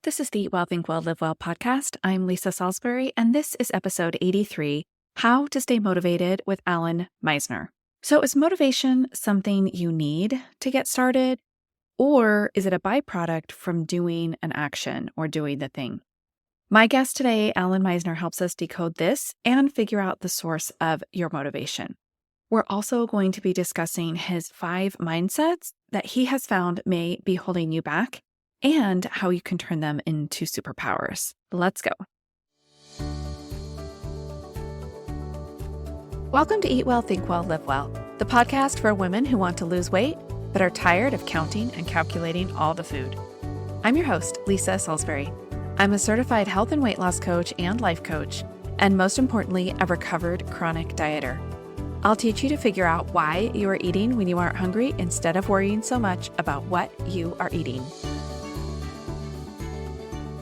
This is the Eat Well, Think Well, Live Well podcast. I'm Lisa Salisbury, and this is episode 83, How to Stay Motivated with Allan Misner. So is motivation something you need to get started, or is it a byproduct from doing an action or doing the thing? My guest today, Allan Misner, helps us decode this and figure out the source of your motivation. We're also going to be discussing his 5 mindsets that he has found may be holding you back, and how you can turn them into superpowers. Let's go. Welcome to Eat Well, Think Well, Live Well, the podcast for women who want to lose weight but are tired of counting and calculating all the food. I'm your host, Lisa Salisbury. I'm a certified health and weight loss coach and life coach, and most importantly, a recovered chronic dieter. I'll teach you to figure out why you are eating when you aren't hungry instead of worrying so much about what you are eating.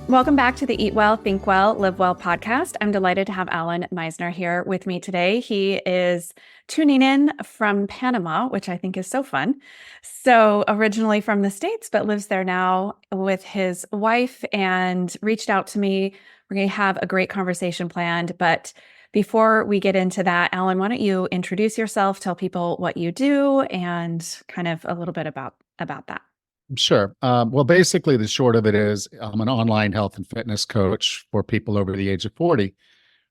Welcome back to the Eat Well, Think Well, Live Well podcast. I'm delighted to have Allan Misner here with me today. He is tuning in from Panama, which I think is so fun. So originally from the States, but lives there now with his wife and reached out to me. We're going to have a great conversation planned. But before we get into that, Allan, why don't you introduce yourself, tell people what you do, and kind of a little bit about that. Sure. Well, basically, the short of it is I'm an online health and fitness coach for people over the age of 40.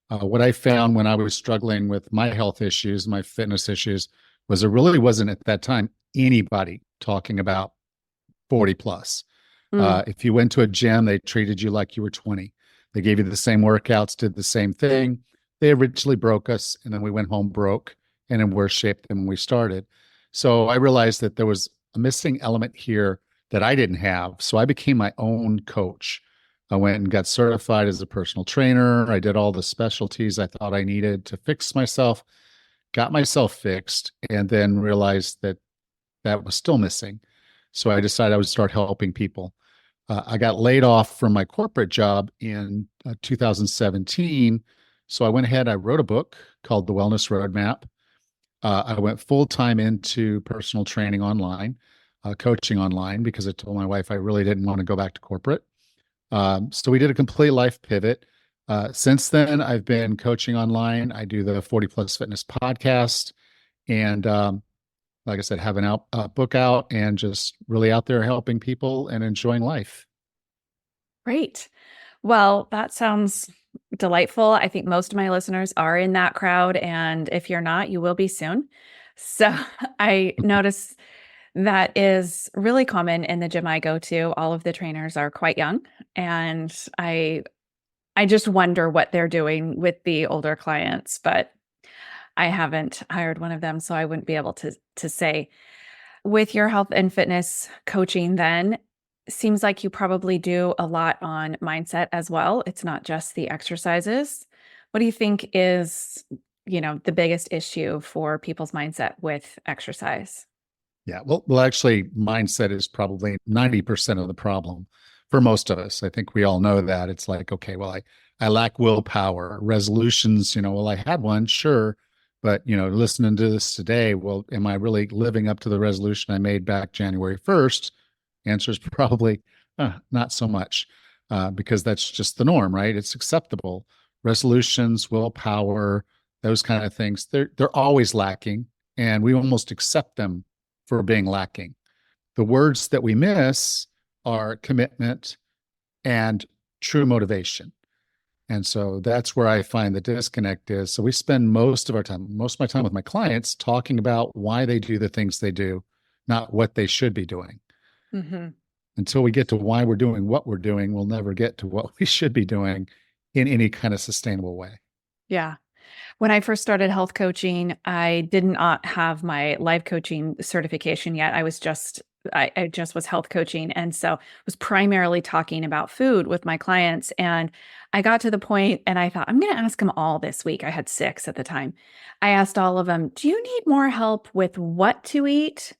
What I found when I was struggling with my health issues, my fitness issues, was there really wasn't at that time anybody talking about 40 plus. If you went to a gym, they treated you like you were 20. They gave you the same workouts, did the same thing. They originally broke us, and then we went home broke and in worse shape than when we started. So I realized that there was a missing element here that I didn't have. So I became my own coach. I went and got certified as a personal trainer. I did all the specialties I thought I needed to fix myself, got myself fixed, and then realized that that was still missing. So I decided I would start helping people. I got laid off from my corporate job in 2017. So I went ahead, I wrote a book called The Wellness Roadmap. I went full-time into personal training online, coaching online, because I told my wife I really didn't want to go back to corporate. So we did a complete life pivot. Since then, I've been coaching online. I do the 40 Plus Fitness podcast. And like I said, have a book out and just really out there helping people and enjoying life. Great. Well, that sounds delightful. I think most of my listeners are in that crowd. And if you're not, you will be soon. So I notice that is really common in the gym I go to. All of the trainers are quite young. And I just wonder what they're doing with the older clients, but I haven't hired one of them, so I wouldn't be able to say. With your health and fitness coaching then, seems like you probably do a lot on mindset as well. It's not just the exercises. What do you think is, the biggest issue for people's mindset with exercise? Yeah, well, actually, mindset is probably 90% of the problem for most of us. I think we all know that. It's like, okay, well, I lack willpower, resolutions, well, I had one, sure. But, listening to this today, well, am I really living up to the resolution I made back January 1st? Answer is probably not so much, because that's just the norm, right? It's acceptable. Resolutions, willpower, those kind of things, they're always lacking, and we almost accept them for being lacking. The words that we miss are commitment and true motivation. And so that's where I find the disconnect is. So we spend most of my time with my clients talking about why they do the things they do, not what they should be doing. Mm-hmm. Until we get to why we're doing what we're doing, we'll never get to what we should be doing in any kind of sustainable way. Yeah. When I first started health coaching, I did not have my life coaching certification yet. I just was health coaching. And so was primarily talking about food with my clients. And I got to the point and I thought, I'm going to ask them all this week. I had 6 at the time. I asked all of them, do you need more help with what to eat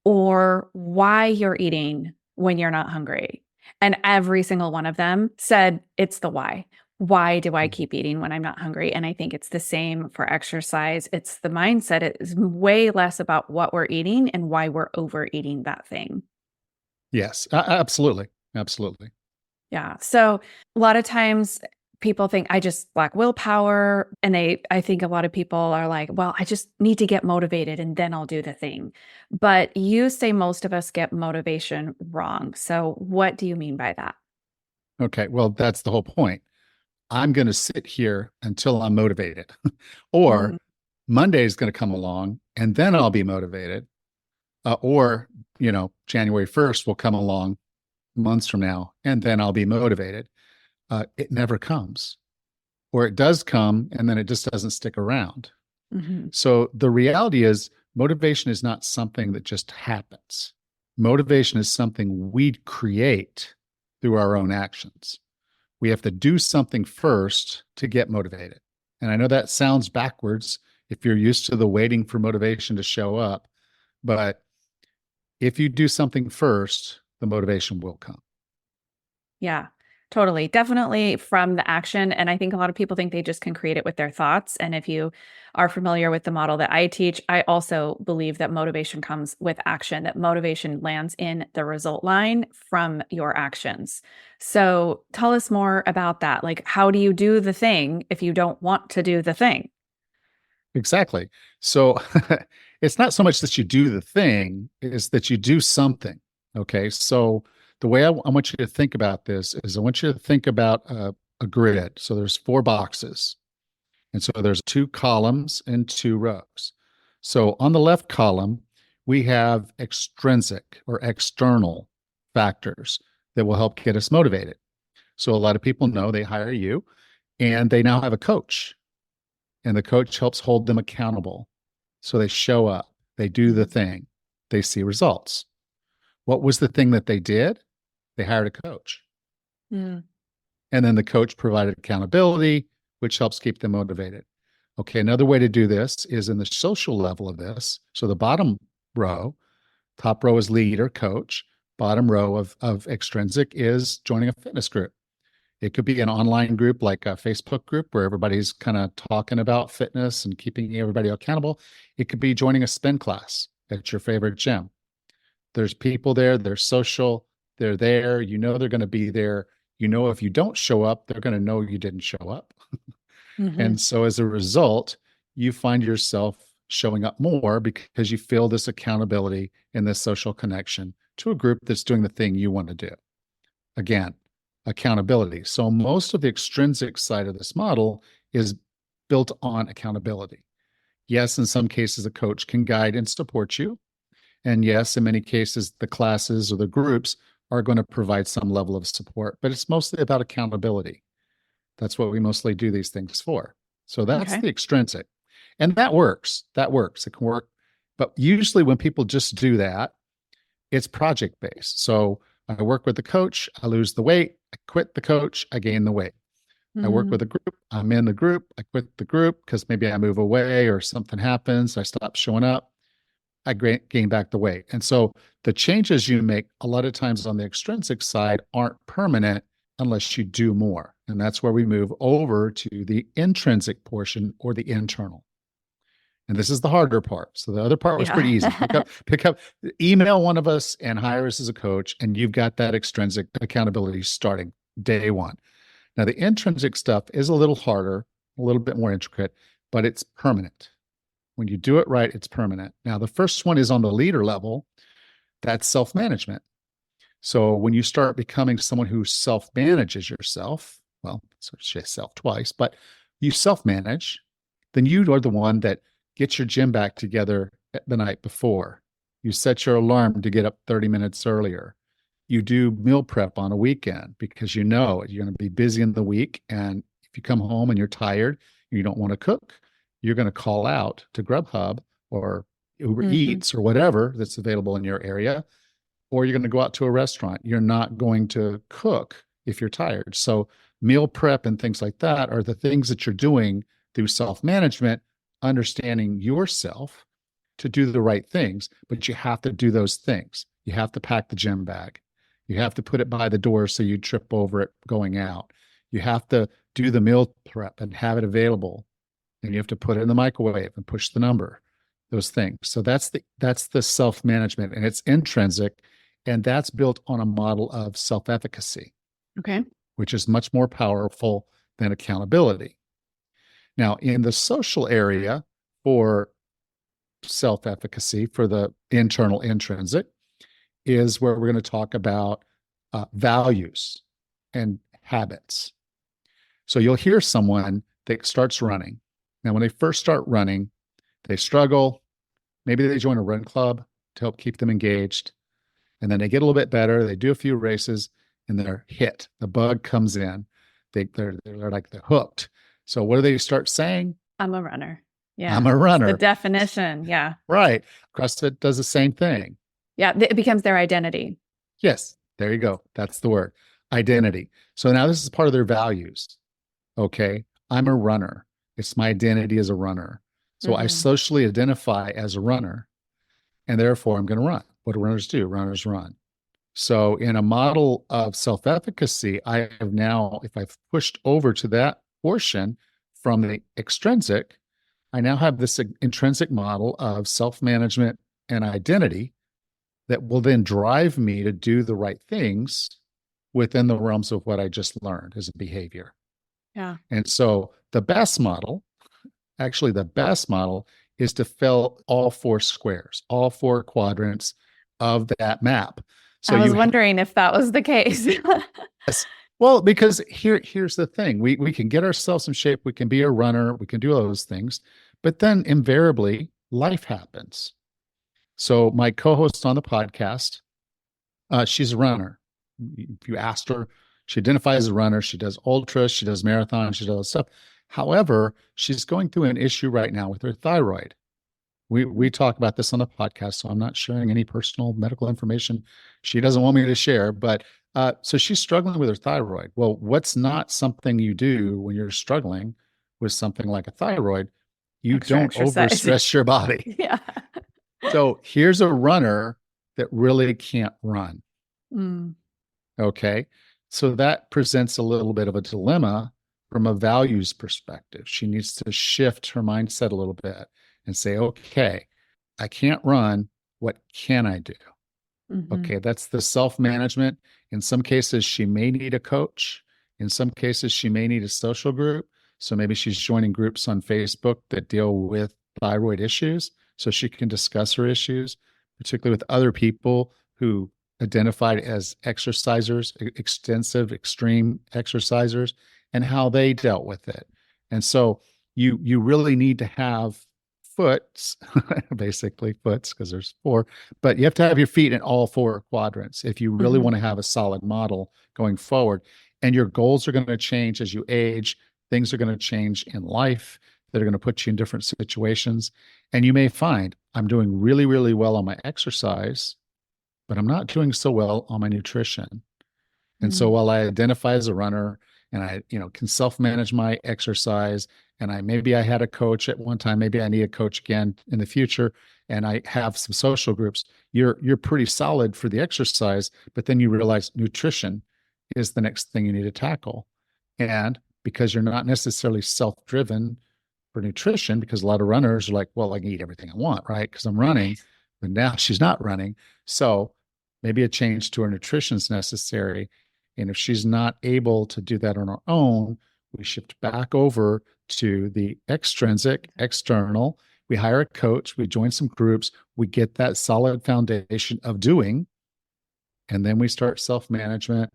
or why you're eating when you're not hungry? And every single one of them said, it's the why. Why do I keep eating when I'm not hungry? And I think it's the same for exercise. It's the mindset. It is way less about what we're eating and why we're overeating that thing. Yes, absolutely. Absolutely. Yeah. So a lot of times people think I just lack willpower. And I think a lot of people are like, well, I just need to get motivated and then I'll do the thing. But you say most of us get motivation wrong. So what do you mean by that? Okay, well, that's the whole point. I'm going to sit here until I'm motivated. Or Mm, Monday is going to come along and then I'll be motivated. Or, January 1st will come along months from now and then I'll be motivated. It never comes, or it does come and then it just doesn't stick around. mhm. So the reality is, motivation is not something that just happens. Motivation is something we create through our own actions. We have to do something first to get motivated. And I know that sounds backwards if you're used to the waiting for motivation to show up, but if you do something first, the motivation will come. Yeah, totally. Definitely from the action. And I think a lot of people think they just can create it with their thoughts. And if you are familiar with the model that I teach, I also believe that motivation comes with action, that motivation lands in the result line from your actions. So tell us more about that. Like, how do you do the thing if you don't want to do the thing? Exactly. So it's not so much that you do the thing, is that you do something. Okay. So the way I want you to think about this is I want you to think about a grid. So there's four boxes. And so there's two columns and two rows. So on the left column, we have extrinsic or external factors that will help get us motivated. So a lot of people know they hire you and they now have a coach, and the coach helps hold them accountable. So they show up, they do the Mhm. thing, they see results. What was the thing that they did? They hired a coach. Mm, And then the coach provided accountability, which helps keep them motivated. Okay, another way to do this is in the social level of this. So the bottom row, top row is leader, coach. Bottom row of extrinsic is joining a fitness group. It could be an online group like a Facebook group where everybody's kind of talking about fitness and keeping everybody accountable. It could be joining a spin class at your favorite gym. There's people there, they're social, they're there, they're going to be there. If you don't show up, they're going to know you didn't show up. mhm. And so as a result, you find yourself showing up more because you feel this accountability and this social connection to a group that's doing the thing you want to do. Again, accountability. So most of the extrinsic side of this model is built on accountability. Yes, in some cases, a coach can guide and support you. And yes, in many cases, the classes or the groups are going to provide some level of support, but it's mostly about accountability. That's what we mostly do these things for. So that's Okay. the extrinsic. And that works. That works. It can work. But usually when people just do that, it's project based. So I work with the coach, I lose the weight, I quit the coach, I gain the weight. I work Mhm. with a group, I'm in the group, I quit the group because maybe I move away or something happens, I stop showing up, I gain back the weight. And so the changes you make a lot of times on the extrinsic side aren't permanent unless you do more. And that's where we move over to the intrinsic portion or the internal. And this is the harder part. So the other part was pretty Yeah. easy. Pick up, email one of us and hire us as a coach, and you've got that extrinsic accountability starting day one. Now, the intrinsic stuff is a little harder, a little bit more intricate, but it's permanent. When you do it right, it's permanent. Now, the first one is on the leader level. That's self management. So when you start becoming someone who self manages yourself, well, so say self twice, but you self manage, then you are the one that gets your gym back together the night before. You set your alarm to get up 30 minutes earlier. You do meal prep on a weekend because you know you're going to be busy in the week. And if you come home and you're tired, you don't want to cook, you're going to call out to Grubhub or Uber Mhm. Eats or whatever that's available in your area, or you're going to go out to a restaurant. You're not going to cook if you're tired. So, meal prep and things like that are the things that you're doing through self management, understanding yourself to do the right things. But you have to do those things. You have to pack the gym bag. You have to put it by the door so you trip over it going out. You have to do the meal prep and have it available. And you have to put it in the microwave and push the number, those things. So that's the self management, and it's intrinsic, and that's built on a model of self efficacy. Okay. which is much more powerful than accountability. Now, in the social area for self efficacy, for the internal intrinsic, is where we're going to talk about values and habits. So you'll hear someone that starts running. Now, when they first start running, they struggle. Maybe they join a run club to help keep them engaged. And then they get a little bit better. They do a few races and they're hit. The bug comes in. They're like they're hooked. So what do they start saying? I'm a runner. Yeah. I'm a It's the runner. definition. Yeah. Right. CrossFit does the same thing. Yeah. It becomes their identity. Yes. There you go. That's the word. Identity. So now this is part of their values. Okay. I'm a runner. It's my identity as a runner. So I socially identify as a runner, and therefore I'm going to run. What do runners do? Runners run. So in a model of self-efficacy, I have now, if I've pushed over to that portion from the extrinsic, I now have this intrinsic model of self-management and identity that will then drive me to do the right things within the realms of what I just learned as a behavior. Yeah. And so the best model, actually the best model, is to fill all four squares, all four quadrants of that map. So I was wondering if that was the case. Yes. Well, because here's the thing. We can get ourselves in shape, we can be a runner, we can do all those things, but then invariably life happens. So my co-host on the podcast, she's a runner. If you asked her, she identifies as a runner, she does ultras, she does marathons, she does stuff. However, she's going through an issue right now with her thyroid. We talk about this on the podcast, so I'm not sharing any personal medical information she doesn't want me to share. But so she's struggling with her thyroid. Well, what's not something you do when you're struggling with something like a thyroid? You don't overstress your body. Yeah. So here's a runner that really can't run. Okay. So that presents a little bit of a dilemma from a values perspective. She needs to shift her mindset a little bit and say, okay, I can't run. What can I do? Okay, that's the self-management. In some cases, she may need a coach. In some cases, she may need a social group. So maybe she's joining groups on Facebook that deal with thyroid issues so she can discuss her issues, particularly with other people who identified as exercisers, extensive, extreme exercisers, and how they dealt with it. And so you really need to have foots, basically foots, because there's four, but you have to have your feet in all four quadrants if you really want to have a solid model going forward. And your goals are going to change as you age. Things are going to change in life that are going to put you in different situations. And you may find I'm doing really, really well on my exercise, but I'm not doing so well on my nutrition. And so while I identify as a runner and I, can self-manage my exercise, and maybe I had a coach at one time, maybe I need a coach again in the future, and I have some social groups, you're pretty solid for the exercise, but then you realize nutrition is the next thing you need to tackle. And because you're not necessarily self-driven for nutrition, because a lot of runners are like, well, I can eat everything I want, right? Because I'm running, but now she's not running. So maybe a change to her nutrition is necessary. And if she's not able to do that on her own, we shift back over to the extrinsic, external. We hire a coach, we join some groups, we get that solid foundation of doing, and then we start self-management,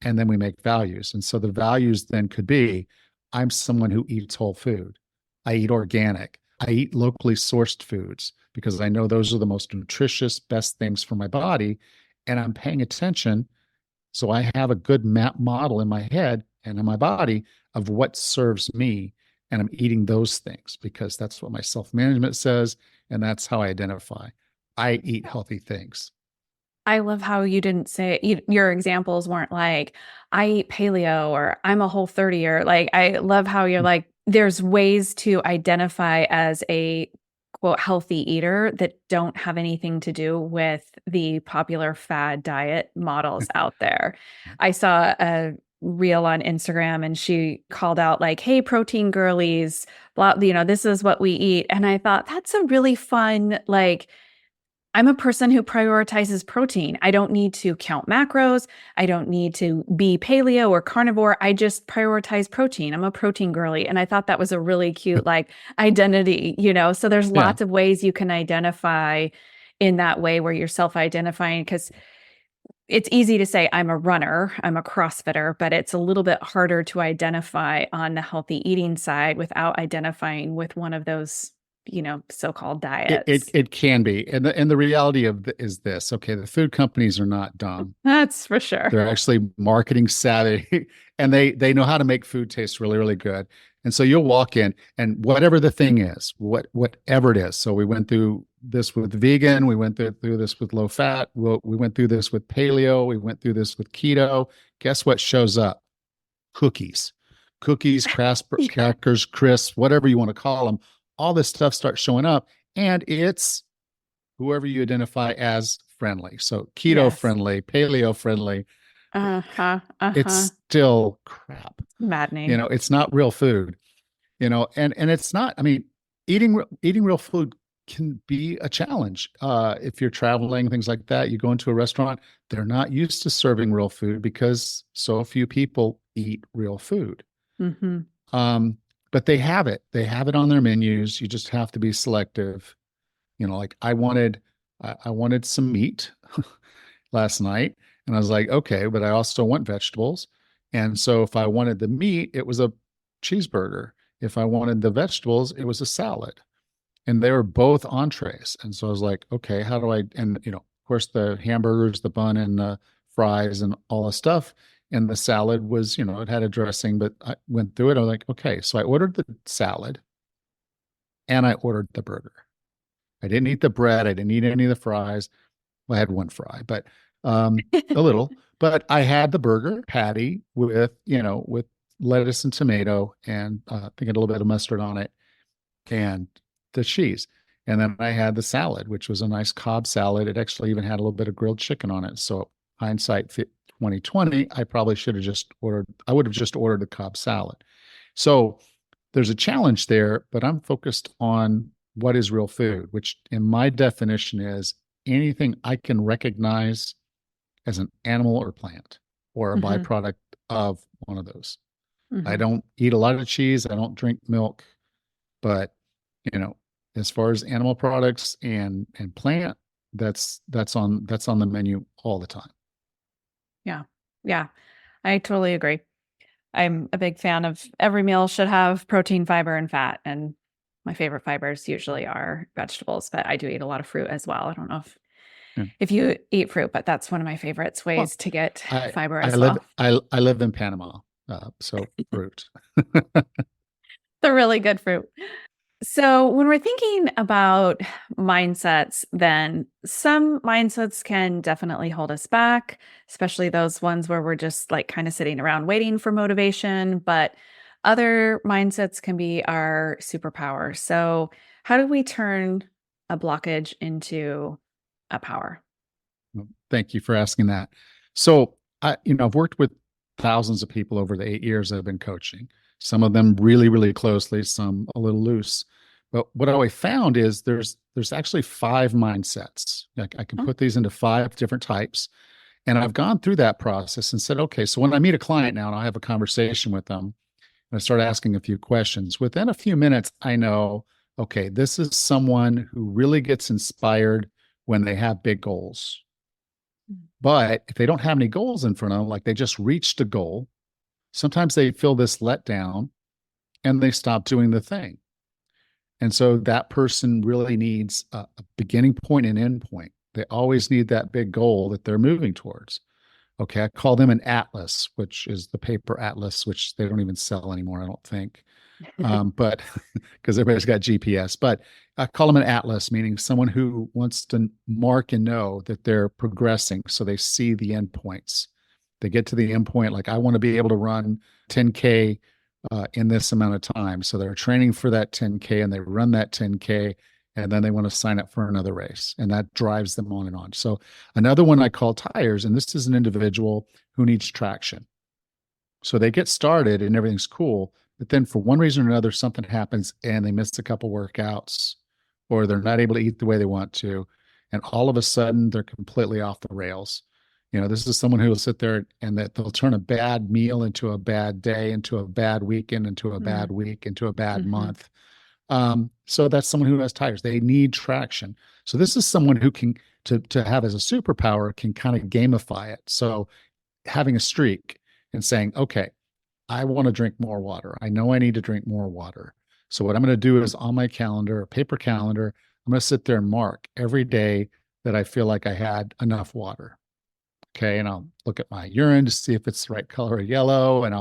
and then we make values. And so the values then could be, I'm someone who eats whole food. I eat organic. I eat locally sourced foods because I know those are the most nutritious, best things for my body. And I'm paying attention. So I have a good map model in my head and in my body of what serves me. And I'm eating those things because that's what my self-management says. And that's how I identify. I eat healthy things. I love how you didn't say your examples weren't like, I eat paleo or I'm a Whole30er. Like, I love how you're like, there's ways to identify as a quote healthy eater that don't have anything to do with the popular fad diet models out there. I saw a reel on Instagram and she called out like, hey, protein girlies, blah, this is what we eat. And I thought that's a really fun, like, I'm a person who prioritizes protein. I don't need to count macros. I don't need to be paleo or carnivore. I just prioritize protein. I'm a protein girly. And I thought that was a really cute, like, identity, So there's Yeah. lots of ways you can identify in that way where you're self-identifying, because it's easy to say I'm a runner, I'm a CrossFitter, but it's a little bit harder to identify on the healthy eating side without identifying with one of those, so-called It diets. it can be, and the reality of is this. Okay, the food companies are not dumb. That's for sure. They're actually marketing savvy, and they know how to make food taste really, really good. And so you'll walk in, and whatever the thing is, whatever it is. So we went through this with vegan, we went through this with low fat, we went through this with paleo, we went through this with keto. Guess what shows up? Cookies, Yeah. crackers, crisps, whatever you want to call them. All this stuff starts showing up, and it's whoever you identify as friendly. So keto Yes. friendly, paleo friendly, Uh-huh. Uh-huh. it's still crap. Maddening. It's not real food, and it's not, I mean, eating real food can be a challenge. If you're traveling, things like that, you go into a restaurant, they're not used to serving real food because so few people eat real food. Mm-hmm. Um, but they have it on their menus. You just have to be selective. Like I wanted some meat last night, and I was like, okay, but I also want vegetables. And so if I wanted the meat, it was a cheeseburger. If I wanted the vegetables, it was a salad. And they were both entrees. And so I was like, okay, how do I, and of course the hamburgers, the bun and the fries and all the stuff. And the salad was, it had a dressing, but I went through it. I was like, okay. So I ordered the salad and I ordered the burger. I didn't eat the bread. I didn't eat any of the fries. Well, I had one fry, but a little. But I had the burger patty with lettuce and tomato and I think a little bit of mustard on it and the cheese. And then I had the salad, which was a nice Cobb salad. It actually even had a little bit of grilled chicken on it. So hindsight 2020, I probably should have just ordered, I would have just ordered the Cobb salad. So there's a challenge there, but I'm focused on what is real food, which in my definition is anything I can recognize as an animal or plant or a Mm-hmm. byproduct of one of those. I Mm-hmm. don't eat a lot of cheese. I don't drink milk, but you know, as far as animal products and plant, that's on the menu all the time. Yeah. Yeah. I totally agree. I'm a big fan of every meal should have protein, fiber, and fat. And my favorite fibers usually are vegetables, but I do eat a lot of fruit as well. I don't know Yeah. if you eat fruit, but that's one of my favorites Well, ways to get I fiber I as live well. I live in Panama, so fruit. The really good fruit. So, when we're thinking about mindsets, then some mindsets can definitely hold us back, especially those ones where we're just like kind of sitting around waiting for motivation. But other mindsets can be our superpower. So, how do we turn a blockage into a power? Well, thank you for asking that. So I've worked with thousands of people over the 8 years I've been coaching. Some of them really, really closely, some a little loose. But what I found is there's actually five mindsets. Like I can Oh, put these into five different types. And I've gone through that process and said, okay, so when I meet a client now and I have a conversation with them and I start asking a few questions, within a few minutes, I know, okay, this is someone who really gets inspired when they have big goals. But if they don't have any goals in front of them, like they just reached a goal, sometimes they feel this letdown and they stop doing the thing. And so that person really needs a beginning point and end point. They always need that big goal that they're moving towards. Okay, I call them an atlas, which is the paper atlas, which they don't even sell anymore, I don't think. But because everybody's got GPS, but I call them an atlas, meaning someone who wants to mark and know that they're progressing so they see the endpoints. They get to the endpoint, like I want to be able to run 10K in this amount of time. So they're training for that 10K and they run that 10K and then they want to sign up for another race. And that drives them on and on. So another one I call tires, and this is an individual who needs traction. So they get started and everything's cool. But then for one reason or another, something happens and they miss a couple workouts or they're not able to eat the way they want to. and all of a sudden they're completely off the rails. This is someone who will sit there and that they'll turn a bad meal into a bad day, into a bad weekend, into a bad week, into a bad month. So that's someone who has tires. They need traction. So this is someone who can, to have as a superpower, can kind of gamify it. So having a streak and saying, okay, I want to drink more water. I know I need to drink more water. So what I'm going to do is on my calendar, a paper calendar, I'm going to sit there and mark every day that I feel like I had enough water. Okay. And I'll look at my urine to see if it's the right color of yellow. And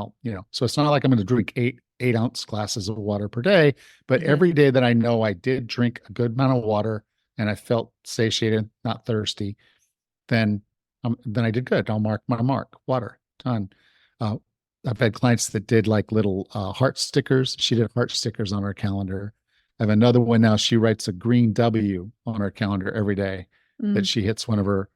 so it's not like I'm going to drink 8-ounce glasses of water per day, but every day that I know I did drink a good amount of water and I felt satiated, not thirsty, then I did good. I'll mark my mark, water, done. I've had clients that did like little heart stickers. She did heart stickers on her calendar. I have another one now. She writes a green W on her calendar every day that she hits one of her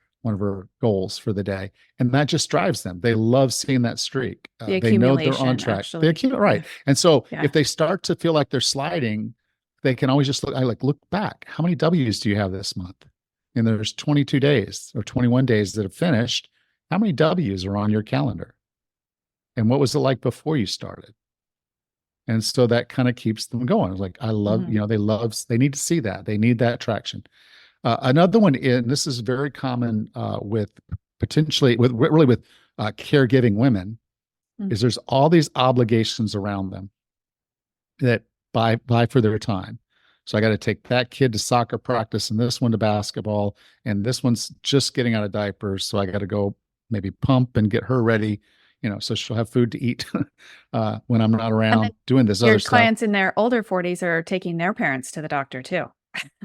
goals for the day, and that just drives them. They love seeing that streak. They know they're on track. Actually. They accumulate, right? And so if they start to feel like they're sliding, they can always just look back. How many W's do you have this month? And there's 22 days or 21 days that have finished. How many W's are on your calendar? And what was it like before you started? And so that kind of keeps them going. It's like, I love, they need to see that. They need that traction. Another one, and this is very common with caregiving women, is there's all these obligations around them that buy for their time. So I got to take that kid to soccer practice and this one to basketball, and this one's just getting out of diapers. So I got to go maybe pump and get her ready. So she'll have food to eat when I'm not around doing this other stuff. Your clients in their older 40s are taking their parents to the doctor too.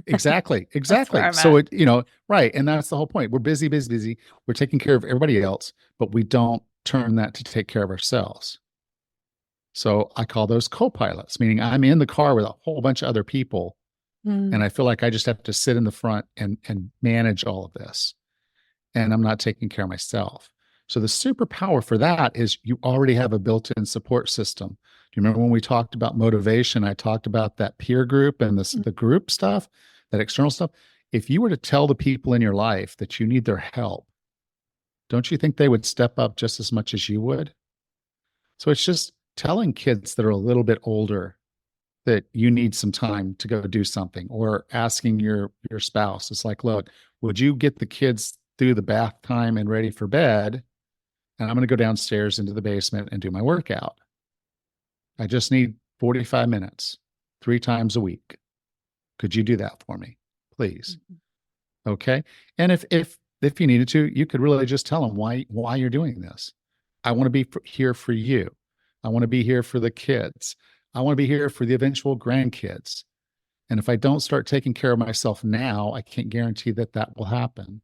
Exactly. So right. And that's the whole point. We're busy. We're taking care of everybody else, but we don't turn that to take care of ourselves. So I call those co-pilots, meaning I'm in the car with a whole bunch of other people. And I feel like I just have to sit in the front and manage all of this. And I'm not taking care of myself. So the superpower for that is you already have a built-in support system. Do you remember when we talked about motivation? I talked about that peer group and the group stuff, that external stuff. If you were to tell the people in your life that you need their help, don't you think they would step up just as much as you would? So it's just telling kids that are a little bit older that you need some time to go do something, or asking your spouse. It's like, look, would you get the kids through the bath time and ready for bed? And I'm going to go downstairs into the basement and do my workout. I just need 45 minutes, 3 times a week. Could you do that for me, please? Okay. And if you needed to, you could really just tell them why you're doing this. I want to be here for you. I want to be here for the kids. I want to be here for the eventual grandkids. And if I don't start taking care of myself now, I can't guarantee that will happen.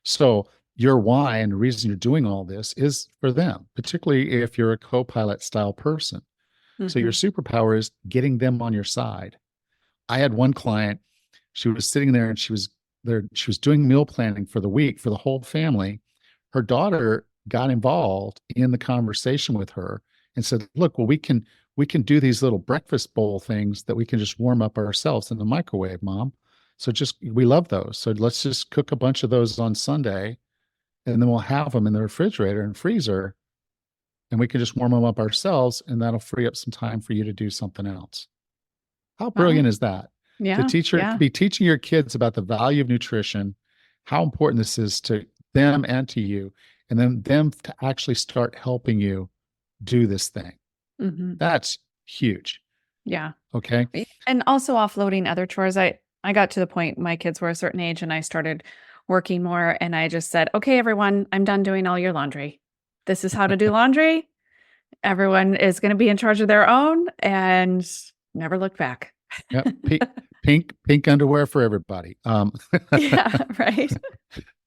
So your why and the reason you're doing all this is for them, particularly if you're a co-pilot style person. So your superpower is getting them on your side. I had one client, she was sitting there and she was doing meal planning for the week for the whole family. Her daughter got involved in the conversation with her and said, look, well, we can do these little breakfast bowl things that we can just warm up ourselves in the microwave, Mom. So we love those. So let's just cook a bunch of those on Sunday, and then we'll have them in the refrigerator and freezer, and we can just warm them up ourselves, and that'll free up some time for you to do something else. How brilliant is that? Yeah. To be teaching your kids about the value of nutrition, how important this is to them and to you, and then them to actually start helping you do this thing. That's huge. Yeah. Okay. And also offloading other chores. I got to the point my kids were a certain age and I started working more, and I just said, okay, everyone, I'm done doing all your laundry. This is how to do laundry. Everyone is going to be in charge of their own, and never looked back. Yep. Pink underwear for everybody. Yeah, right.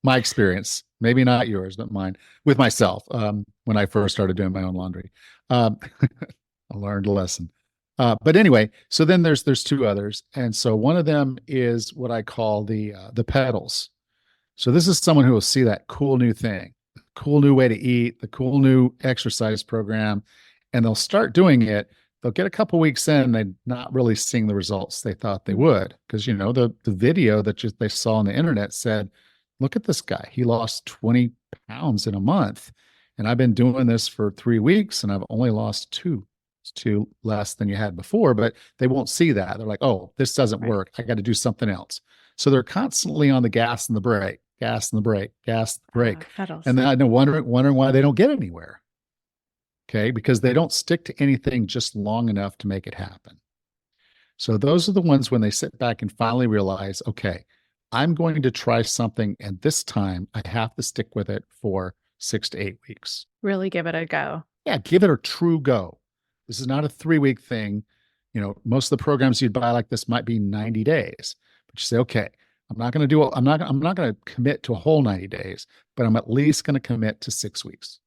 My experience, maybe not yours, but mine with myself. When I first started doing my own laundry, I learned a lesson. But anyway, so then there's 2 others. And so one of them is what I call the pedals. So this is someone who will see that cool new thing, cool new way to eat, the cool new exercise program, and they'll start doing it, they'll get a couple weeks in, they're not really seeing the results they thought they would. Because, the video that they saw on the internet said, look at this guy. He lost 20 pounds in a month. And I've been doing this for 3 weeks and I've only lost two. It's two less than you had before, but they won't see that. They're like, oh, this doesn't work. I got to do something else. So they're constantly on the gas and the brake, gas and the brake, gas and the brake. Pedals. And then I know wondering why they don't get anywhere. Okay. Because they don't stick to anything just long enough to make it happen. So those are the ones when they sit back and finally realize, okay, I'm going to try something. And this time I have to stick with it for 6 to 8 weeks. Really give it a go. Yeah. Give it a true go. This is not a 3-week thing. Most of the programs you'd buy like this might be 90 days, but you say, okay, I'm not going to commit to a whole 90 days, but I'm at least going to commit to 6 weeks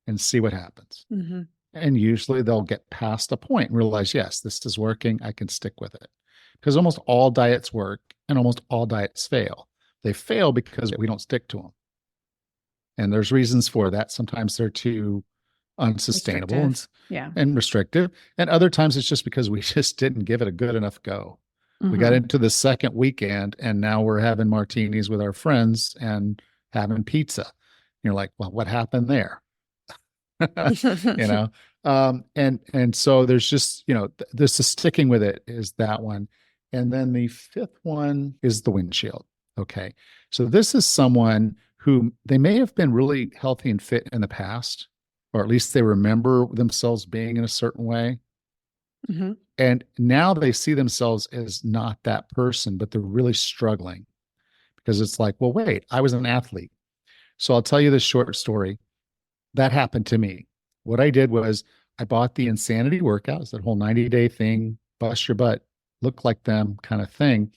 and see what happens. Mm-hmm. And usually they'll get past a point and realize, yes, this is working. I can stick with it, because almost all diets work and almost all diets fail. They fail because we don't stick to them. And there's reasons for that. Sometimes they're too unsustainable and restrictive. And other times it's just because we just didn't give it a good enough go. Mm-hmm. We got into the second weekend and now we're having martinis with our friends and having pizza. You're like, well, what happened there? And so there's just, this is sticking with it is that one. And then the fifth one is the windshield. Okay. So this is someone who they may have been really healthy and fit in the past, or at least they remember themselves being in a certain way. Mm-hmm. And now they see themselves as not that person, but they're really struggling because it's like, well, wait, I was an athlete. So I'll tell you this short story. That happened to me. What I did was I bought the Insanity workouts, that whole 90-day thing, bust your butt, look like them kind of thing.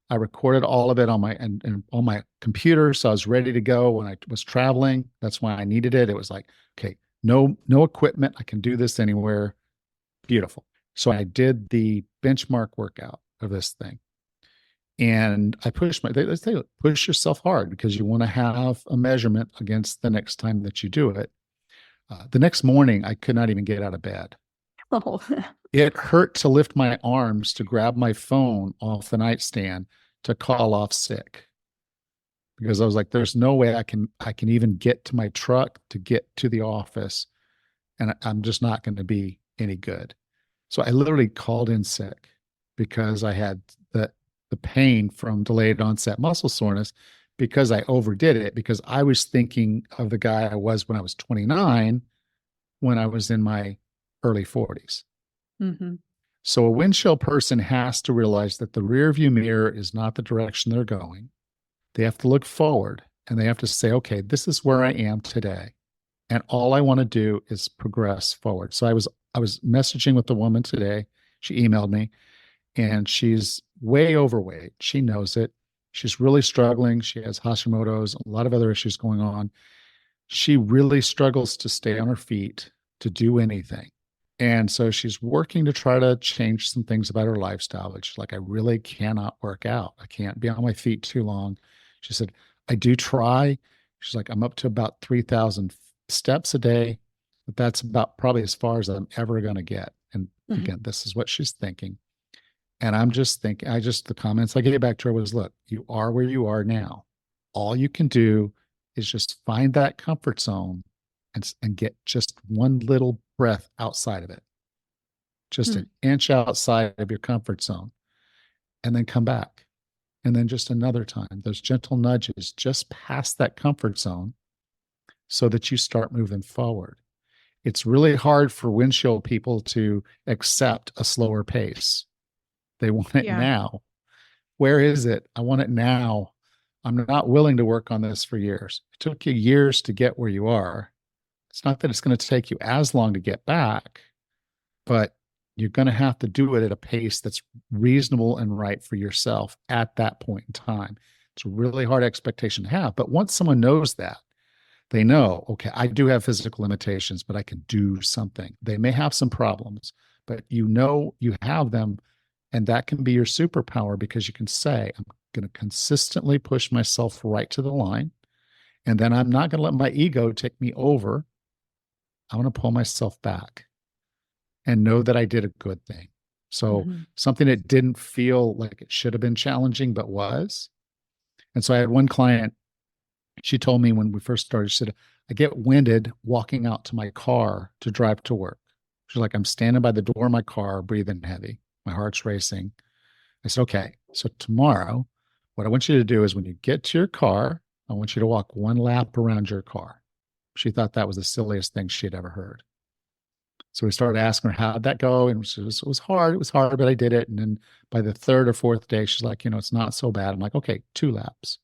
I recorded all of it on my computer. So I was ready to go when I was traveling. That's why I needed it. It was like, okay, no equipment. I can do this anywhere. Beautiful. So I did the benchmark workout of this thing. And I pushed they say, push yourself hard because you want to have a measurement against the next time that you do it. The next morning, I could not even get out of bed. Oh. It hurt to lift my arms to grab my phone off the nightstand to call off sick, because I was like, there's no way I can even get to my truck to get to the office, and I'm just not going to be any good. So I literally called in sick because I had the pain from delayed onset muscle soreness, because I overdid it, because I was thinking of the guy I was when I was 29, when I was in my early 40s. Mm-hmm. So a windshield person has to realize that the rear view mirror is not the direction they're going. They have to look forward and they have to say, okay, this is where I am today. And all I want to do is progress forward. So I was messaging with the woman today. She emailed me and she's way overweight. She knows it. She's really struggling. She has Hashimoto's, a lot of other issues going on. She really struggles to stay on her feet, to do anything. And so she's working to try to change some things about her lifestyle. But she's like, I really cannot work out. I can't be on my feet too long. She said, I do try. She's like, I'm up to about 3,000 steps a day, but that's about probably as far as I'm ever going to get. And again, this is what she's thinking. And I'm just thinking, the comments I gave back to her was, look, you are where you are now. All you can do is just find that comfort zone and get just one little breath outside of it, just an inch outside of your comfort zone, and then come back. And then just another time, those gentle nudges just past that comfort zone so that you start moving forward. It's really hard for windshield people to accept a slower pace. They want it now. Where is it? I want it now. I'm not willing to work on this for years. It took you years to get where you are. It's not that it's going to take you as long to get back, but you're going to have to do it at a pace that's reasonable and right for yourself at that point in time. It's a really hard expectation to have. But once someone knows that, they know, okay, I do have physical limitations, but I can do something. They may have some problems, but you know you have them. And that can be your superpower, because you can say, I'm going to consistently push myself right to the line. And then I'm not going to let my ego take me over. I want to pull myself back. and know that I did a good thing. So Mhm. something that didn't feel like it should have been challenging, but was. And so I had one client, she told me when we first started, she said, I get winded walking out to my car to drive to work. She's like, I'm standing by the door of my car, breathing heavy. My heart's racing. I said, okay, so tomorrow, what I want you to do is when you get to your car, I want you to walk one lap around your car. She thought that was the silliest thing she had ever heard. So we started asking her, how'd that go? And it was hard. It was hard, but I did it. And then by the third or fourth day, she's like, it's not so bad. I'm like, okay, 2 laps.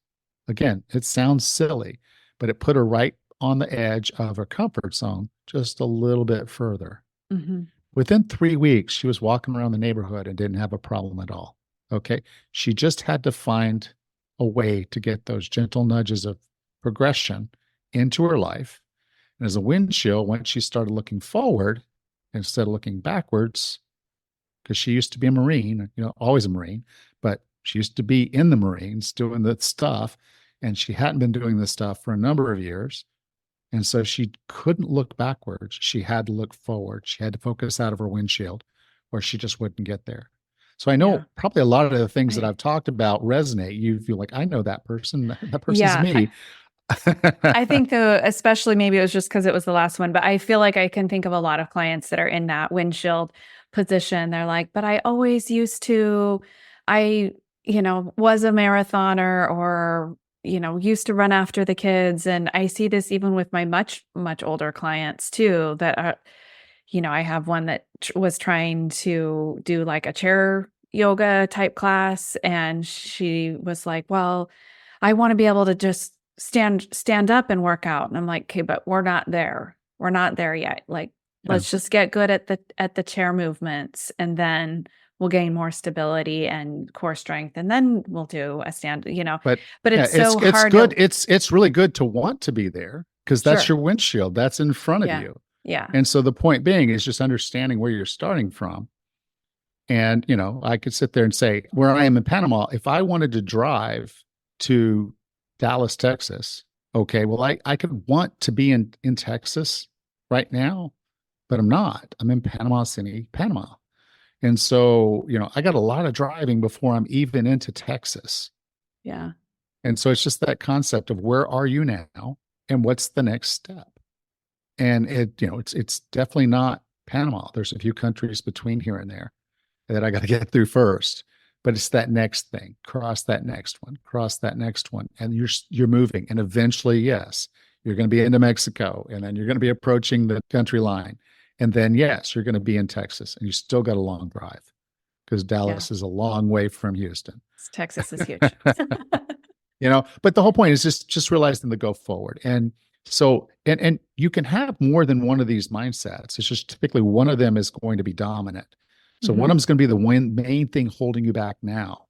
Again, it sounds silly, but it put her right on the edge of her comfort zone just a little bit further. Mhm. Within 3 weeks, she was walking around the neighborhood and didn't have a problem at all. Okay. She just had to find a way to get those gentle nudges of progression into her life. And as a windshield, once she started looking forward instead of looking backwards, because she used to be a Marine, always a Marine, but she used to be in the Marines doing the stuff. And she hadn't been doing this stuff for a number of years. And so she couldn't look backwards. She had to look forward. She had to focus out of her windshield or she just wouldn't get there. So I Yeah. know probably a lot of the things that Right. I've talked about resonate. You feel like, I know that person. That person's Yeah. me. I think though, especially maybe it was just because it was the last one, but I feel like I can think of a lot of clients that are in that windshield position. They're like, but I always used to, I, was a marathoner or, used to run after the kids. And I see this even with my much, much older clients too, that are, I have one that was trying to do like a chair yoga type class. And she was like, well, I want to be able to just stand up and work out. And I'm like, okay, but we're not there. We're not there yet. Like, Yeah. let's just get good at the chair movements and then we'll gain more stability and core strength. And then we'll do a stand. But But yeah, it's so it's hard good. to It's really good to want to be there because that's sure. your windshield. That's in front of Yeah. you. Yeah. And so the point being is just understanding where you're starting from. And, I could sit there and say, where I am in Panama, if I wanted to drive to Dallas, Texas, okay, well, I could want to be in Texas right now, but I'm not. I'm in Panama City, Panama. And so, I got a lot of driving before I'm even into Texas. Yeah. And so it's just that concept of where are you now and what's the next step? And it's definitely not Panama. There's a few countries between here and there that I got to get through first. But it's that next thing, cross that next one, and you're moving. And eventually, yes, you're going to be into Mexico, and then you're going to be approaching the country line, and then yes, you're going to be in Texas, and you still got a long drive because Yeah. Dallas is a long way from Houston. Texas is huge. But the whole point is just realizing the go forward. And so and you can have more than one of these mindsets. It's just typically one of them is going to be dominant. So one of Mhm. them is going to be the main thing holding you back now.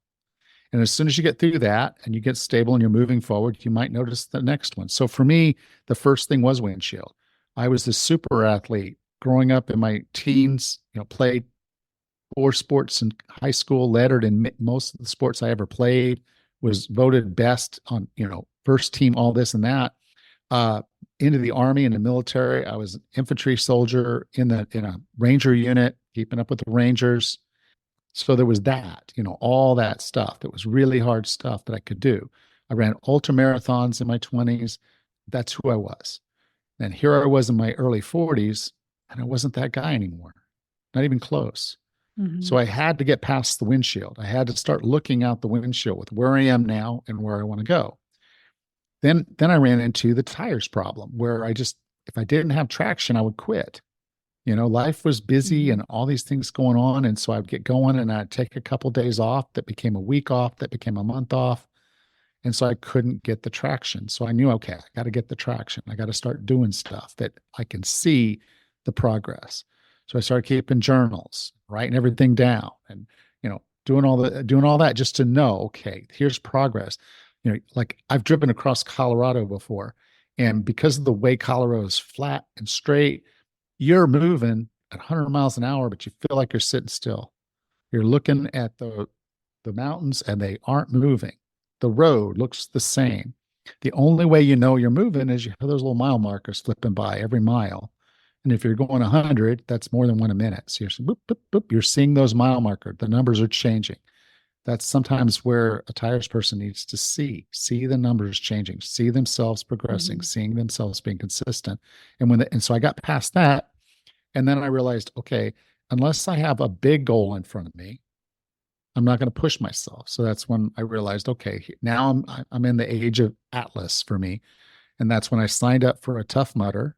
And as soon as you get through that and you get stable and you're moving forward, you might notice the next one. So for me, the first thing was windshield. I was this super athlete growing up in my teens, played 4 sports in high school, lettered in most of the sports I ever played, was voted best on, first team, all this and that. Uh, into the army and the military. I was an infantry soldier in a ranger unit, keeping up with the Rangers. So there was that, all that stuff that was really hard stuff that I could do. I ran ultra marathons in my 20s. That's who I was. And here I was in my early 40s, and I wasn't that guy anymore, not even close. So Mhm. I had to get past the windshield. I had to start looking out the windshield with where I am now and where I want to go. Then I ran into the tires problem where if I didn't have traction, I would quit. Life was busy Mhm. and all these things going on. And so I'd get going and I'd take a couple days off that became a week off, that became a month off. And so I couldn't get the traction. So I knew, okay, I got to get the traction. I got to start doing stuff that I can see the progress. So I started keeping journals, writing everything down and, doing all that just to know, okay, here's progress. Like I've driven across Colorado before. And because of the way Colorado is flat and straight, you're moving at 100 miles an hour, but you feel like you're sitting still. You're looking at the mountains and they aren't moving. The road looks the same. The only way you know you're moving is you have those little mile markers flipping by every mile. And if you're going 100, that's more than one a minute. So you're boop, boop, boop, you're seeing those mile markers. The numbers are changing. That's sometimes where a tires person needs to see the numbers changing, see themselves progressing, Mhm. seeing themselves being consistent. And so I got past that, and then I realized, okay, unless I have a big goal in front of me, I'm not going to push myself. So that's when I realized, okay, now I'm in the age of Atlas for me, and that's when I signed up for a Tough Mudder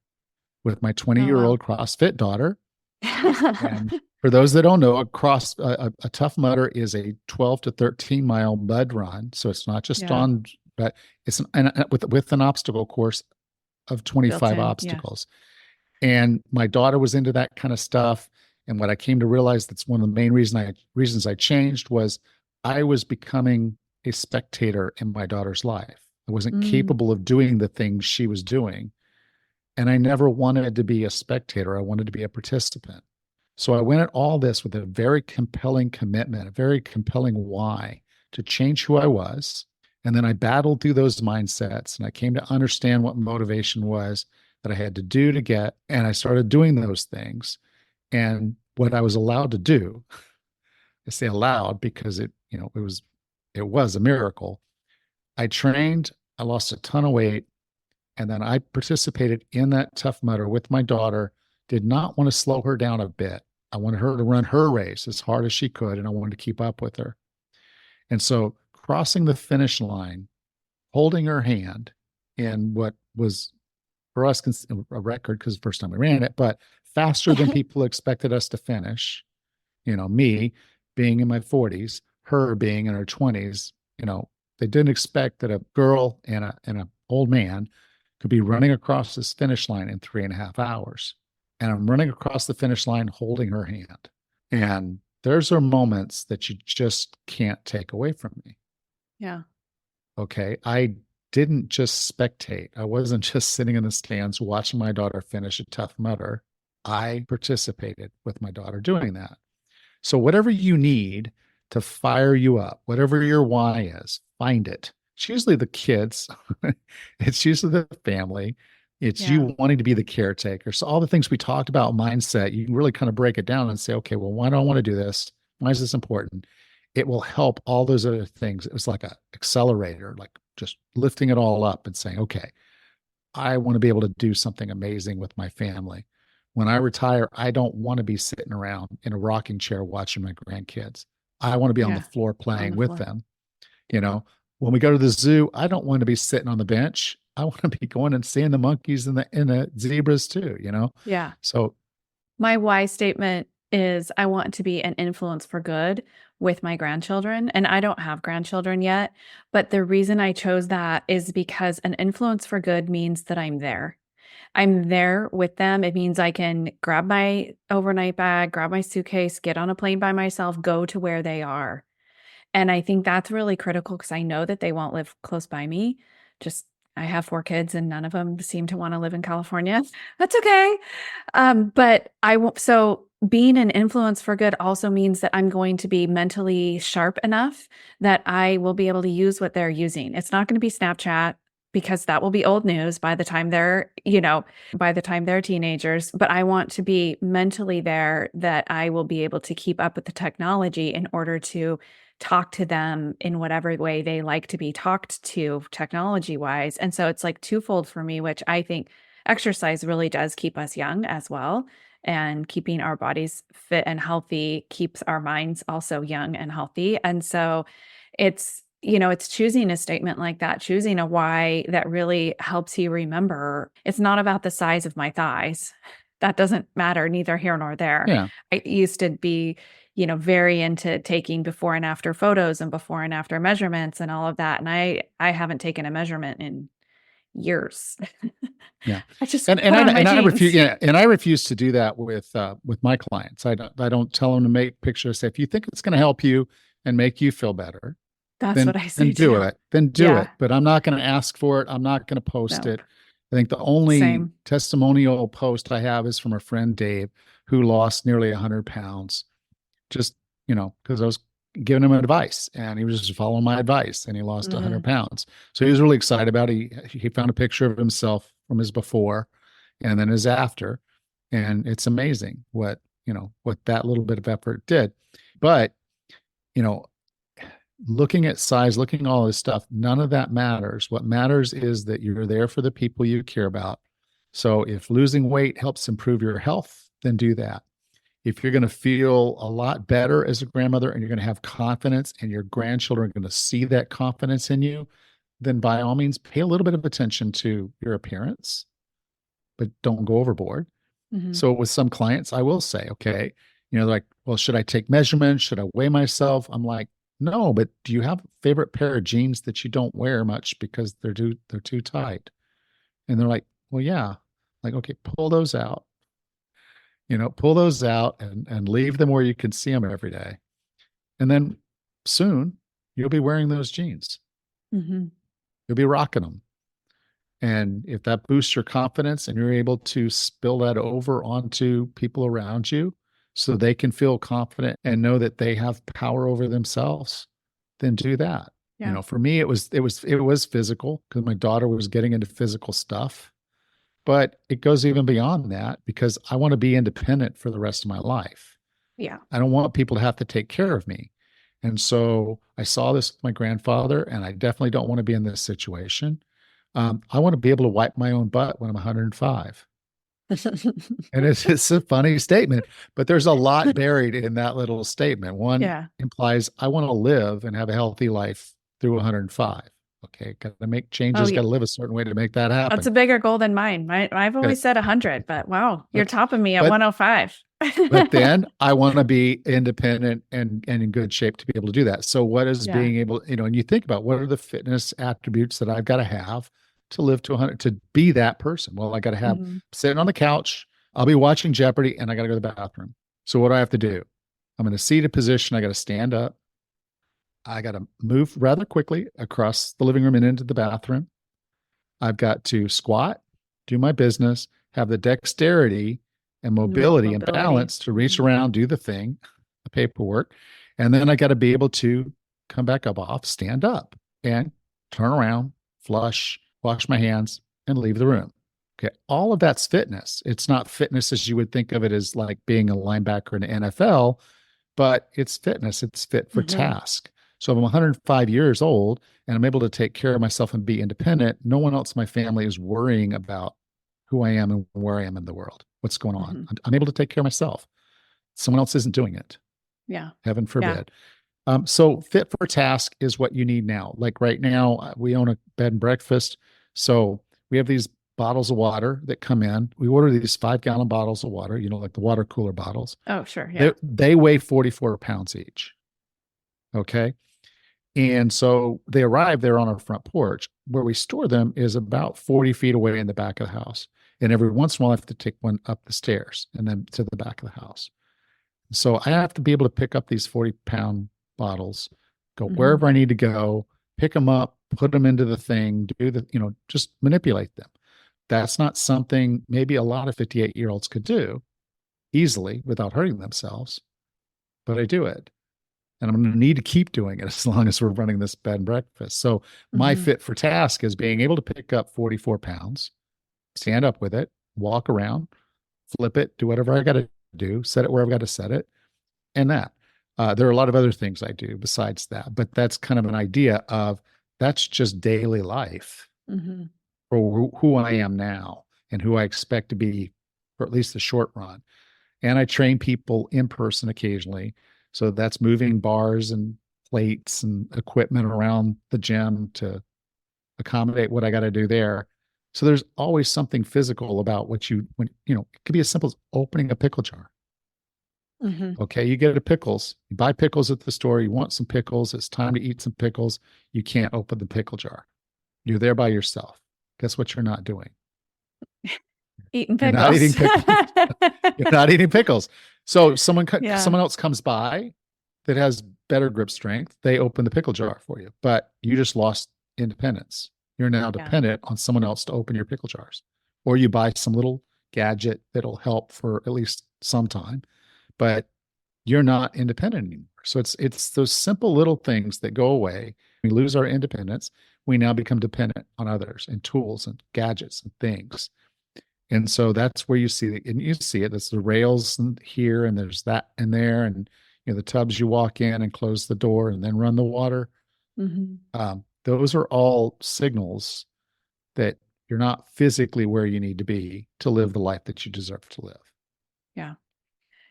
with my 20-year-old Oh, CrossFit daughter. wow. And for those that don't know, a Tough Mudder is a 12 to 13 mile mud run. So it's not just Yeah. on, but it's with an obstacle course of Built 25 in. Yeah. obstacles. And my daughter was into that kind of stuff. And what I came to realize, that's one of the main reasons I changed, was I was becoming a spectator in my daughter's life. I wasn't Mm. capable of doing the things she was doing. And I never wanted to be a spectator. I wanted to be a participant. So I went at all this with a very compelling commitment, a very compelling why to change who I was. And then I battled through those mindsets, and I came to understand what motivation was that I had to do to get. And I started doing those things. And what I was allowed to do, I say allowed because it was a miracle. I trained, I lost a ton of weight, and then I participated in that Tough Mudder with my daughter. Did not want to slow her down a bit. I wanted her to run her race as hard as she could, and I wanted to keep up with her. And so crossing the finish line, holding her hand in what was for us a record, because the first time we ran it, but faster than people expected us to finish. Me being in my 40s, her being in her 20s, they didn't expect that a girl and an old man could be running across this finish line in 3.5 hours. And I'm running across the finish line holding her hand. And there's are moments that you just can't take away from me. Yeah. Okay. I didn't just spectate. I wasn't just sitting in the stands watching my daughter finish a Tough Mudder. I participated with my daughter doing that. So whatever you need to fire you up, whatever your why is, find it. It's usually the kids. It's usually the family. It's Yeah. you wanting to be the caretaker. So all the things we talked about, mindset, you can really kind of break it down and say, okay, well, why do I want to do this? Why is this important? It will help all those other things. It was like an accelerator, like just lifting it all up and saying, okay, I want to be able to do something amazing with my family. When I retire, I don't want to be sitting around in a rocking chair watching my grandkids. I want to be on the Yeah. floor On playing the with floor. them. You know, when we go to the zoo, I don't want to be sitting on the bench. I want to be going and seeing the monkeys and the zebras too. Yeah. So My why statement is I want to be an influence for good with my grandchildren. And I don't have grandchildren yet. But the reason I chose that is because an influence for good means that I'm there. I'm there with them. It means I can grab my overnight bag, grab my suitcase, get on a plane by myself, go to where they are. And I think that's really critical because I know that they won't live close by me. Just I have 4 kids and none of them seem to want to live in California. That's okay. But I won't. So being an influence for good also means that I'm going to be mentally sharp enough that I will be able to use what they're using. It's not going to be Snapchat because that will be old news by the time by the time they're teenagers. But I want to be mentally there that I will be able to keep up with the technology in order to talk to them in whatever way they like to be talked to technology wise. And so it's like twofold for me, which I think exercise really does keep us young as well. And keeping our bodies fit and healthy keeps our minds also young and healthy. And so it's choosing a statement like that, choosing a why that really helps you remember it's not about the size of my thighs. That doesn't matter, neither here nor there. yeah, I used to be, very into taking before and after photos and before and after measurements and all of that. And I haven't taken a measurement in years. yeah. I just And put on my I refuse, jeans. yeah, and I refuse to do that with my clients. I don't tell them to make pictures. Say, if you think it's going to help you and make you feel better, That's then what I say then do too. it. Then do Yeah. it. But I'm not going to ask for it. I'm not going to post No. it. I think the only Same. testimonial post I have is from a friend, Dave, who lost nearly 100 pounds. Just, because I was giving him advice and he was just following my advice and he lost 100 Mm, pounds. So he was really excited about it. He found a picture of himself from his before and then his after. And it's amazing what that little bit of effort did. But, you know, looking at size, looking at all this stuff, none of that matters. What matters is that you're there for the people you care about. So if losing weight helps improve your health, then do that. If you're going to feel a lot better as a grandmother and you're going to have confidence and your grandchildren are going to see that confidence in you, then by all means, pay a little bit of attention to your appearance, but don't go overboard. Mm-hmm. So with some clients, I will say, okay, they're like, well, should I take measurements? Should I weigh myself? I'm like, no, but do you have a favorite pair of jeans that you don't wear much because they're too tight? And they're like, well, yeah. Like, okay, pull those out. Pull those out and leave them where you can see them every day. And then soon you'll be wearing those jeans. Mm-hmm. You'll be rocking them. And if that boosts your confidence and you're able to spill that over onto people around you so they can feel confident and know that they have power over themselves, then do that. Yeah. For me, it was physical because my daughter was getting into physical stuff, but it goes even beyond that because I want to be independent for the rest of my life. Yeah. I don't want people to have to take care of me. And so I saw this with my grandfather, and I definitely don't want to be in this situation. I want to be able to wipe my own butt when I'm 105. And it's a funny statement, but there's a lot buried in that little statement. One implies I want to live and have a healthy life through 105. Okay, got to make changes, got to live a certain way to make that happen. That's a bigger goal than mine. I've always said 100, but wow, you're topping me at 105. But then I want to be independent and in good shape to be able to do that. So what is being able, and you think about what are the fitness attributes that I've got to have to live to 100, to be that person? Well, I got to have sitting on the couch, I'll be watching Jeopardy, and I got to go to the bathroom. So what do I have to do? I'm in a seated position. I got to stand up. I got to move rather quickly across the living room and into the bathroom. I've got to squat, do my business, have the dexterity and mobility and balance to reach around, do the thing, the paperwork. And then I got to be able to come back up off, stand up and turn around, flush, wash my hands, and leave the room. Okay. All of that's fitness. It's not fitness as you would think of it as like being a linebacker in the NFL, but it's fitness. It's fit for task. So if I'm 105 years old and I'm able to take care of myself and be independent, no one else in my family is worrying about who I am and where I am in the world, what's going on. I'm able to take care of myself. Someone else isn't doing it. Yeah. Heaven forbid. So fit for task is what you need now. Like right now, we own a bed and breakfast. So we have these bottles of water that come in. We order these 5-gallon bottles of water, like the water cooler bottles. Oh, sure. Yeah. They weigh 44 pounds each. Okay. And so they arrive there on our front porch. Where we store them is about 40 feet away in the back of the house. And every once in a while, I have to take one up the stairs and then to the back of the house. So I have to be able to pick up these 40-pound bottles, go wherever I need to go, pick them up, put them into the thing, just manipulate them. That's not something maybe a lot of 58-year-olds could do easily without hurting themselves, but I do it. And I'm going to need to keep doing it as long as we're running this bed and breakfast. So my fit for task is being able to pick up 44 pounds, stand up with it, walk around, flip it, do whatever I got to do, set it where I've got to set it, and that. There are a lot of other things I do besides that, but that's kind of an idea of that's just daily life for who I am now and who I expect to be for at least the short run. And I train people in person occasionally. So that's moving bars and plates and equipment around the gym to accommodate what I got to do there. So there's always something physical about it could be as simple as opening a pickle jar. Okay. You get pickles, you buy pickles at the store. You want some pickles. It's time to eat some pickles. You can't open the pickle jar. You're there by yourself. Guess what you're not doing? Eating pickles. You're not eating pickles. You're not eating pickles. So someone else comes by that has better grip strength. They open the pickle jar for you, but you just lost independence. You're now dependent on someone else to open your pickle jars, or you buy some little gadget that'll help for at least some time, but you're not independent anymore. So it's those simple little things that go away. We lose our independence. We now become dependent on others and tools and gadgets and things. And so that's where you see it, and you see it. There's the rails here, and there's that and there, and the tubs you walk in and close the door and then run the water. Those are all signals that you're not physically where you need to be to live the life that you deserve to live. Yeah.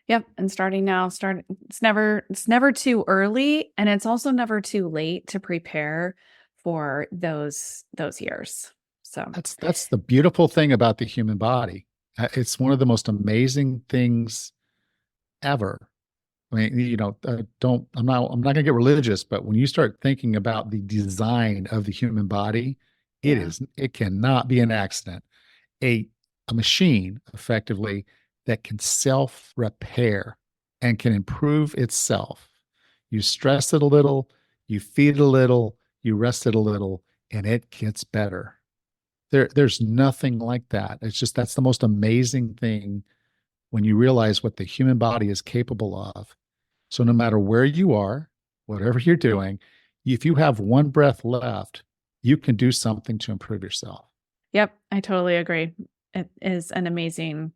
Yep. And starting now, it's never too early. And it's also never too late to prepare for those years. So that's the beautiful thing about the human body. It's one of the most amazing things ever. I mean, I'm not going to get religious, but when you start thinking about the design of the human body, it cannot be an accident. A machine effectively that can self-repair and can improve itself. You stress it a little, you feed it a little, you rest it a little, and it gets better. There's nothing like that. It's just, that's the most amazing thing when you realize what the human body is capable of. So no matter where you are, whatever you're doing, if you have one breath left, you can do something to improve yourself. Yep, I totally agree. It's an amazing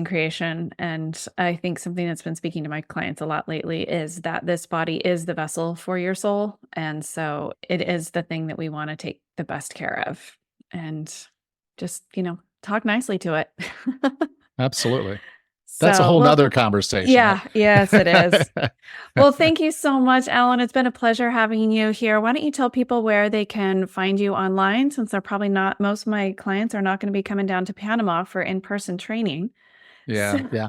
creation. And I think something that's been speaking to my clients a lot lately is that this body is the vessel for your soul. And so it is the thing that we want to take the best care of, and just, talk nicely to it. Absolutely. That's a whole nother conversation. Yeah. Yes, it is. Well, thank you so much, Allan. It's been a pleasure having you here. Why don't you tell people where they can find you online, since they're probably not, most of my clients are not going to be coming down to Panama for in-person training. Yeah. Yeah.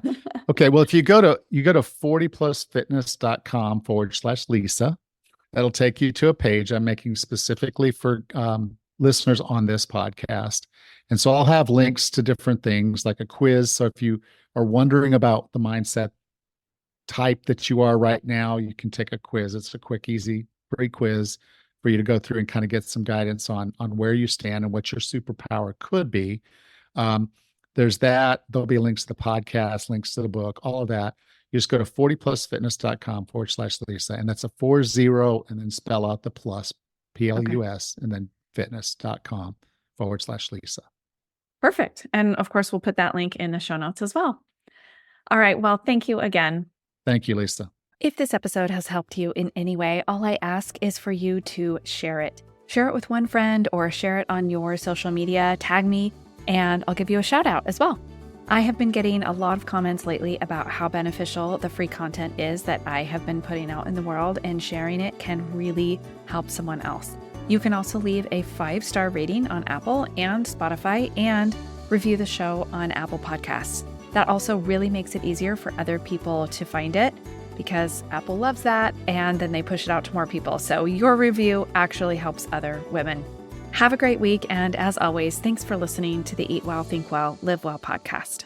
Okay. Well, if you go to 40plusfitness.com/Lisa, that'll take you to a page I'm making specifically for listeners on this podcast. And so I'll have links to different things like a quiz. So if you are wondering about the mindset type that you are right now, you can take a quiz. It's a quick, easy, free quiz for you to go through and kind of get some guidance on where you stand and what your superpower could be. There's that. There'll be links to the podcast, links to the book, all of that. You just go to 40plusfitness.com/Lisa, and that's a 40, and then spell out the plus, PLUS, and then fitness.com/Lisa. Perfect. And of course, we'll put that link in the show notes as well. All right. Well, thank you again. Thank you, Lisa. If this episode has helped you in any way, all I ask is for you to share it. Share it with one friend or share it on your social media, tag me, and I'll give you a shout out as well. I have been getting a lot of comments lately about how beneficial the free content is that I have been putting out in the world, and sharing it can really help someone else. You can also leave a 5-star rating on Apple and Spotify and review the show on Apple Podcasts. That also really makes it easier for other people to find it, because Apple loves that, and then they push it out to more people. So your review actually helps other women. Have a great week, and as always, thanks for listening to the Eat Well, Think Well, Live Well podcast.